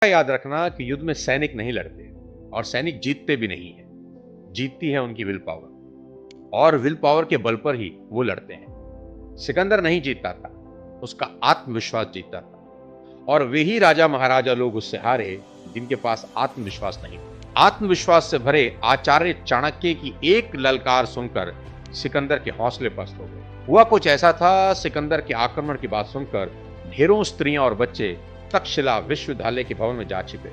याद रखना कि युद्ध में सैनिक नहीं लड़ते और सैनिक जीतते भी नहीं है। जीतती है उनकी विल पावर, और विल पावर के बल पर ही वो लड़ते हैं। सिकंदर नहीं जीतता था, उसका आत्मविश्वास जीतता था, और वे ही राजा महाराजा लोग उससे हारे जिनके पास आत्मविश्वास नहीं था। आत्मविश्वास से भरे आचार्य चाणक्य की एक ललकार सुनकर सिकंदर के हौसले पस्त हो गए। हुआ कुछ ऐसा था, सिकंदर के आक्रमण की बात सुनकर ढेरों स्त्रियां और बच्चे तक्षशिला विश्वविद्यालय के भवन में जा छिपे।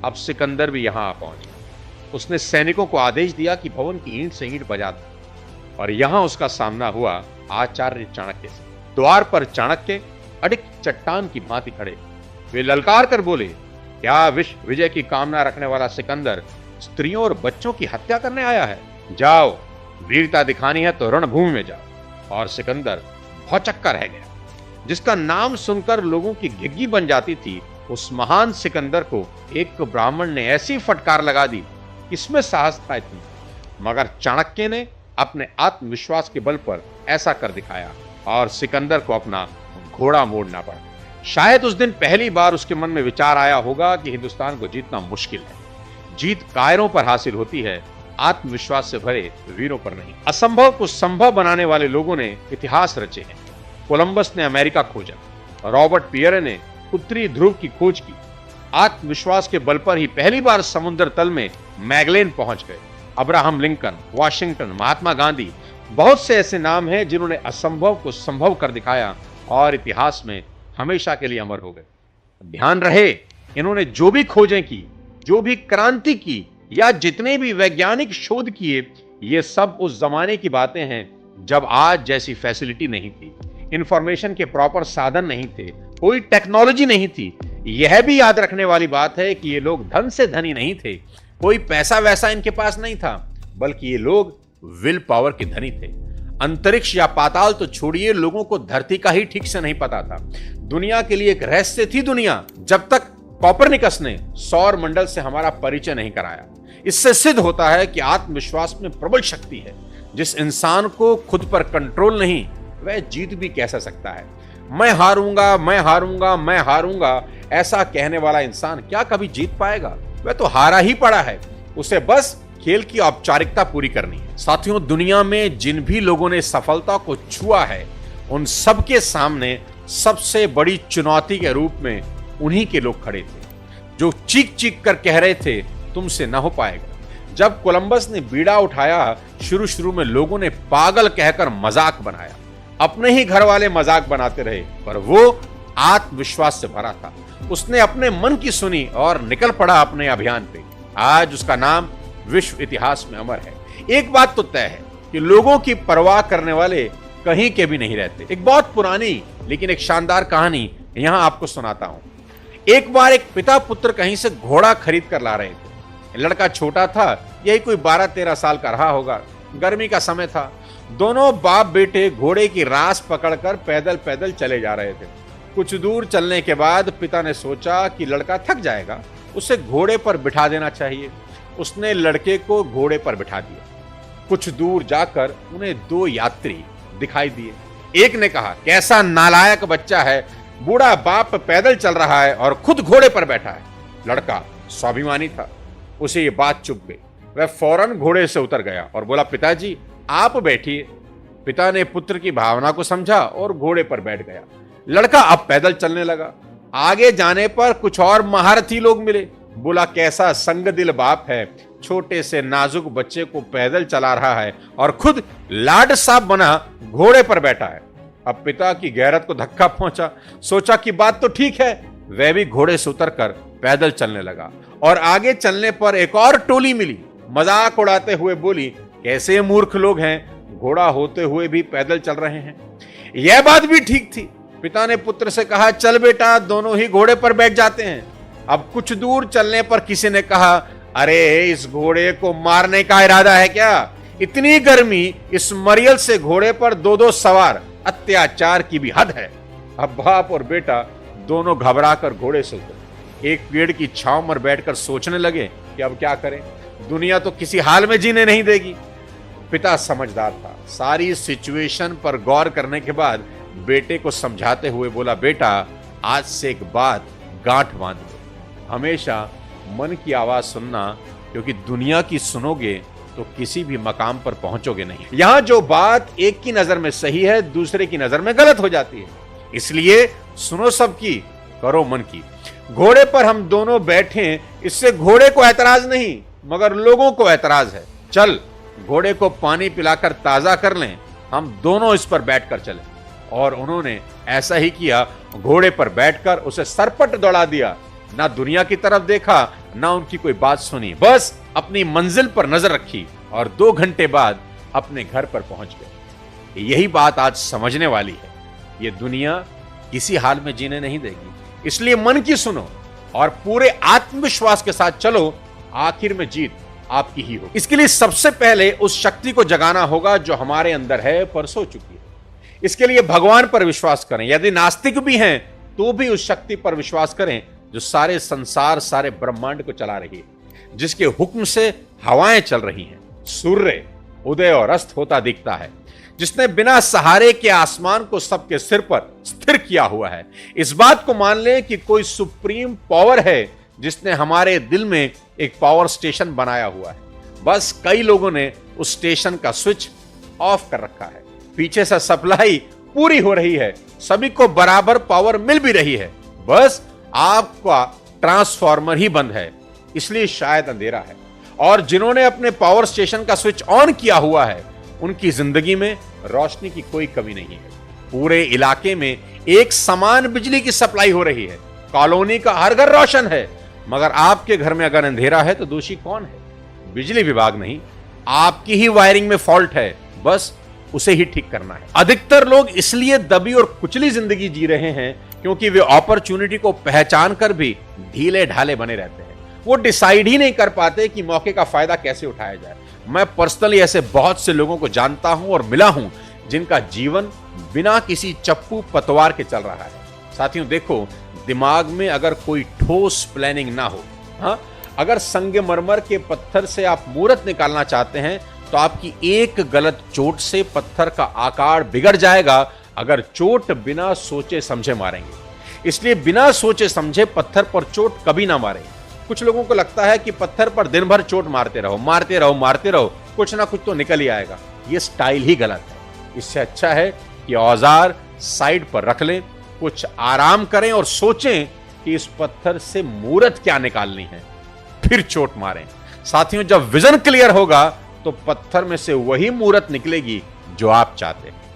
अब सिकंदर भी यहां आ पहुंचा। उसने सैनिकों को आदेश दिया कि भवन की ईंट से ईंट बजा दो, और यहां उसका सामना हुआ आचार्य चाणक्य से। द्वार पर चाणक्य अडिग चट्टान की भांति खड़े। वे ललकार कर बोले, क्या विश्व विजय की कामना रखने वाला सिकंदर स्त्रियों और बच्चों की हत्या करने आया है? जाओ, वीरता दिखानी है तो रणभूमि में जाओ। और सिकंदर भौचक्का रह गया। जिसका नाम सुनकर लोगों की घिघी बन जाती थी, उस महान सिकंदर को एक ब्राह्मण ने ऐसी फटकार लगा दी, इसमें साहस था इतना। मगर चाणक्य ने अपने आत्मविश्वास के बल पर ऐसा कर दिखाया और सिकंदर को अपना घोड़ा मोड़ना पड़ा। शायद उस दिन पहली बार उसके मन में विचार आया होगा कि हिंदुस्तान को जीतना मुश्किल है। जीत कायरों पर हासिल होती है, आत्मविश्वास से भरे वीरों पर नहीं। असंभव को संभव बनाने वाले लोगों ने इतिहास रचे हैं। कोलंबस ने अमेरिका खोजा, रॉबर्ट पियरे ने उत्तरी ध्रुव की खोज की। आत्मविश्वास के बल पर ही पहली बार समुद्र तल में मैगलेन पहुंच गए। Abraham Lincoln, Washington, Mahatma Gandhi, बहुत से ऐसे नाम हैं जिन्होंने असंभव को संभव कर दिखाया और इतिहास में हमेशा के लिए अमर हो गए। ध्यान रहे, इन्होंने जो भी खोजें की, जो भी क्रांति की, या जितने भी वैज्ञानिक शोध किए, ये सब उस जमाने की बातें हैं जब आज जैसी फैसिलिटी नहीं थी, इंफॉर्मेशन के प्रॉपर साधन नहीं थे, कोई टेक्नोलॉजी नहीं थी। यह भी याद रखने वाली बात है कि ये लोग धन से धनी नहीं थे, कोई पैसा वैसा इनके पास नहीं था, बल्कि ये लोग विल पावर के धनी थे। अंतरिक्ष या पाताल तो छोड़िए, लोगों को धरती का ही ठीक से नहीं पता था। दुनिया के लिए एक रहस्य थी दुनिया, जब तक कोपरनिकस ने सौर मंडल से हमारा परिचय नहीं कराया। इससे सिद्ध होता है कि आत्मविश्वास में प्रबल शक्ति है। जिस इंसान को खुद पर कंट्रोल नहीं, वह जीत भी कैसा सकता है। मैं हारूंगा, मैं हारूंगा, मैं हारूंगा, ऐसा कहने वाला इंसान क्या कभी जीत पाएगा? वह तो हारा ही पड़ा है। उसे बस खेल की औपचारिकता पूरी करनी है। साथियों, दुनिया में जिन भी लोगों ने सफलता को छुआ है, उन सबके सामने सबसे बड़ी चुनौती के रूप में उन्हीं के लोग खड़े थे, जो चीख चीख कर कह रहे थे, तुमसे ना हो पाएगा। जब कोलंबस ने बीड़ा उठाया, शुरू में लोगों ने पागल कहकर मजाक बनाया। अपने ही घर वाले मजाक बनाते रहे, पर वो आत्मविश्वास से भरा था। उसने अपने मन की सुनी और निकल पड़ा अपने अभियान पे। आज उसका नाम विश्व इतिहास में अमर है। एक बात तो तय है कि लोगों की परवाह करने वाले कहीं के भी नहीं रहते। एक बहुत पुरानी लेकिन एक शानदार कहानी यहां आपको सुनाता हूं। एक बार एक पिता पुत्र कहीं से घोड़ा खरीद कर ला रहे थे। लड़का छोटा था, यही कोई 12-13 साल का रहा होगा। गर्मी का समय था। दोनों बाप बेटे घोड़े की रास पकड़कर पैदल पैदल चले जा रहे थे। कुछ दूर चलने के बाद पिता ने सोचा कि लड़का थक जाएगा, उसे घोड़े पर बिठा देना चाहिए। उसने लड़के को घोड़े पर बिठा दिया। कुछ दूर जाकर उन्हें 2 यात्री दिखाई दिए। एक ने कहा, कैसा नालायक बच्चा है, बूढ़ा बाप पैदल चल रहा है और खुद घोड़े पर बैठा है। लड़का स्वाभिमानी था, उसे ये बात चुभ गई। वह फौरन घोड़े से उतर गया और बोला, पिताजी आप बैठिए। पिता ने पुत्र की भावना को समझा और घोड़े पर बैठ गया। लड़का अब पैदल चलने लगा। आगे जाने पर कुछ और महारथी लोग मिले। बोला, कैसा संगदिल बाप है, छोटे से नाजुक बच्चे को पैदल चला रहा है और खुद लाड साहब बना घोड़े पर बैठा है। अब पिता की गैरत को धक्का पहुंचा। सोचा कि बात तो ठीक है। वह भी घोड़े से उतरकर पैदल चलने लगा और आगे चलने पर एक और टोली मिली। मजाक उड़ाते हुए बोली, कैसे मूर्ख लोग हैं, घोड़ा होते हुए भी पैदल चल रहे हैं। यह बात भी ठीक थी। पिता ने पुत्र से कहा, चल बेटा, दोनों ही घोड़े पर बैठ जाते हैं। अब कुछ दूर चलने पर किसी ने कहा, अरे इस घोड़े को मारने का इरादा है क्या? इतनी गर्मी, इस मरियल से घोड़े पर 2-2 सवार, अत्याचार की भी हद है। अब बाप और बेटा दोनों घबराकर घोड़े से उतरे। एक पेड़ की छांव में बैठकर सोचने लगे कि अब क्या करें, दुनिया तो किसी हाल में जीने नहीं देगी। पिता समझदार था। सारी सिचुएशन पर गौर करने के बाद बेटे को समझाते हुए बोला, बेटा आज से एक बात गांठ बांध लो, हमेशा मन की आवाज सुनना, क्योंकि दुनिया की सुनोगे तो किसी भी मकाम पर पहुंचोगे नहीं। यहां जो बात एक की नजर में सही है, दूसरे की नजर में गलत हो जाती है। इसलिए सुनो सबकी, करो मन की। घोड़े पर हम दोनों बैठे, इससे घोड़े को ऐतराज नहीं मगर लोगों को ऐतराज है। चल घोड़े को पानी पिलाकर ताजा कर लें, हम दोनों इस पर बैठकर चलें। और उन्होंने ऐसा ही किया। घोड़े पर बैठकर उसे सरपट दौड़ा दिया। ना दुनिया की तरफ देखा, ना उनकी कोई बात सुनी, बस अपनी मंजिल पर नजर रखी और 2 घंटे बाद अपने घर पर पहुंच गए। यही बात आज समझने वाली है। ये दुनिया किसी हाल में जीने नहीं देगी। इसलिए मन की सुनो और पूरे आत्मविश्वास के साथ चलो, आखिर में जीत आपकी ही हो। इसके लिए सबसे पहले उस शक्ति को जगाना होगा जो हमारे अंदर है पर सो चुकी है। इसके लिए भगवान पर विश्वास करें। यदि नास्तिक भी हैं तो भी उस शक्ति पर विश्वास करें जो सारे संसार, सारे ब्रह्मांड को चला रही है, जिसके हुक्म से हवाएं चल रही हैं, सूर्य उदय और अस्त होता दिखता है, जिसने बिना सहारे के आसमान को सबके सिर पर स्थिर किया हुआ है। इस बात को मान लें कि कोई सुप्रीम पावर है जिसने हमारे दिल में एक पावर स्टेशन बनाया हुआ है। बस कई लोगों ने उस स्टेशन का स्विच ऑफ कर रखा है। पीछे से सप्लाई पूरी हो रही है, सभी को बराबर पावर मिल भी रही है, बस आपका ट्रांसफार्मर ही बंद है, इसलिए शायद अंधेरा है। और जिन्होंने अपने पावर स्टेशन का स्विच ऑन किया हुआ है, उनकी जिंदगी में रोशनी की कोई कमी नहीं है। पूरे इलाके में एक समान बिजली की सप्लाई हो रही है, कॉलोनी का हर घर रोशन है, मगर आपके घर में अगर अंधेरा है तो दोषी कौन है? बिजली विभाग नहीं, आपकी ही वायरिंग में फॉल्ट है, बस उसे ही ठीक करना है। अधिकतर लोग इसलिए दबी और कुचली जिंदगी जी रहे हैं क्योंकि वे अपॉर्चुनिटी को पहचान कर भी ढीले ढाले बने रहते हैं। वो डिसाइड ही नहीं कर पाते कि मौके का फायदा कैसे उठाया जाए। मैं पर्सनली ऐसे बहुत से लोगों को जानता हूं और मिला हूं जिनका जीवन बिना किसी चप्पू पतवार के चल रहा है। साथियों देखो, दिमाग में अगर कोई ठोस प्लानिंग ना हो, हाँ, अगर संगमरमर के पत्थर से आप मूर्त निकालना चाहते हैं तो आपकी एक गलत चोट से पत्थर का आकार बिगड़ जाएगा अगर चोट बिना सोचे समझे मारेंगे। इसलिए बिना सोचे समझे पत्थर पर चोट कभी ना मारें। कुछ लोगों को लगता है कि पत्थर पर दिन भर चोट मारते रहो, मारते रहो, मारते रहो, कुछ ना कुछ तो निकल ही आएगा। ये स्टाइल ही गलत है। इससे अच्छा है कि औजार साइड पर रख लें, कुछ आराम करें और सोचें कि इस पत्थर से मूर्त क्या निकालनी है, फिर चोट मारें। साथियों, जब विजन क्लियर होगा तो पत्थर में से वही मूर्त निकलेगी जो आप चाहते हैं।